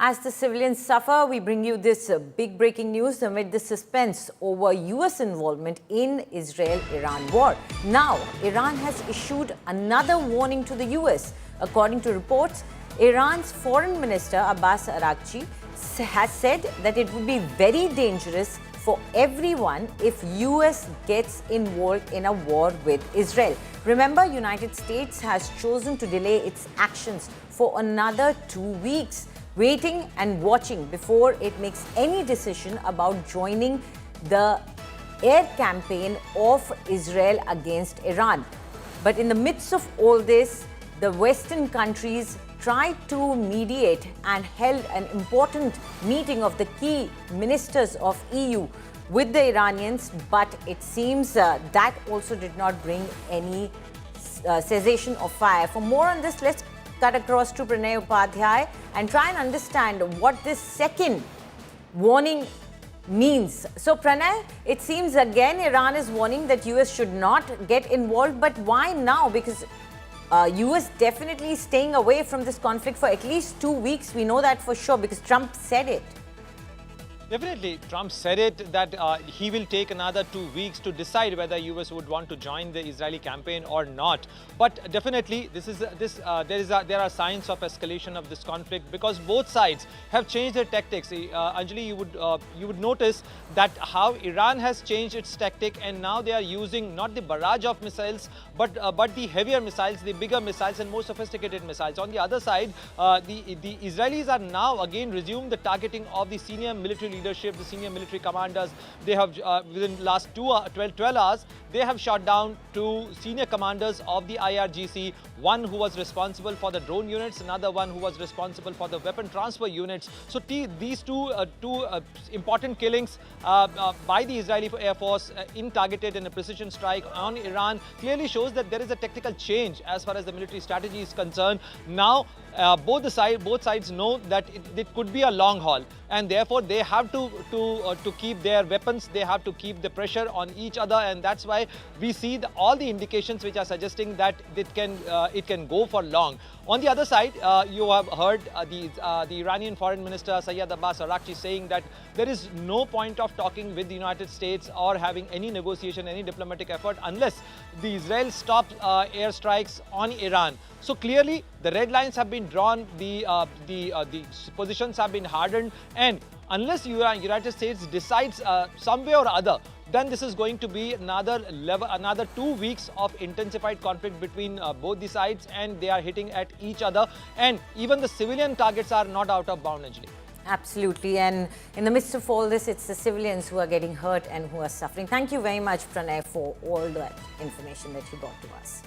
As the civilians suffer, we bring you this big breaking news amid the suspense over US involvement in Israel-Iran war. Now, Iran has issued another warning to the US. According to reports, Iran's Foreign Minister Abbas Araghchi has said that it would be very dangerous for everyone if US gets involved in a war with Israel. Remember, United States has chosen to delay its actions for another 2 weeks, waiting and watching before it makes any decision about joining the air campaign of Israel against Iran. But in the midst of all this, the Western countries tried to mediate and held an important meeting of the key ministers of EU with the Iranians, but it seems that also did not bring any cessation of fire. For more on this, let's cut across to Pranay Upadhyay and try and understand what this second warning means. So Pranay, it seems again Iran is warning that US should not get involved, but why now? Because US definitely staying away from this conflict for at least 2 weeks. We know that for sure because Trump said it. Definitely, Trump said it that he will take another 2 weeks to decide whether US would want to join the Israeli campaign or not. But definitely, there are signs of escalation of this conflict because both sides have changed their tactics. Anjali, you would notice that how Iran has changed its tactic, and now they are using not the barrage of missiles, but the heavier missiles, the bigger missiles, and more sophisticated missiles. On the other side, the Israelis are now again resumed the targeting of the senior military leadership, the senior military commanders. They have within the last 12 hours, they have shot down 2 senior commanders of the IRGC, one who was responsible for the drone units, another one who was responsible for the weapon transfer units. So these two important killings by the Israeli Air Force in targeted in a precision strike on Iran clearly shows that there is a tactical change as far as the military strategy is concerned. Now both sides know that it could be a long haul, and therefore they have to keep their weapons, they have to keep the pressure on each other, and that's why we see all the indications which are suggesting that it can go for long. On the other side, you have heard the Iranian Foreign Minister Sayyid Abbas Araghchi saying that there is no point of talking with the United States or having any negotiation, any diplomatic effort unless the Israel stops airstrikes on Iran. So clearly, the red lines have been drawn, the positions have been hardened, and unless the United States decides some way or other, then this is going to be another 2 weeks of intensified conflict between both the sides, and they are hitting at each other, and even the civilian targets are not out of bound, Anjali. Absolutely, and in the midst of all this, it's the civilians who are getting hurt and who are suffering. Thank you very much, Pranay, for all that information that you brought to us.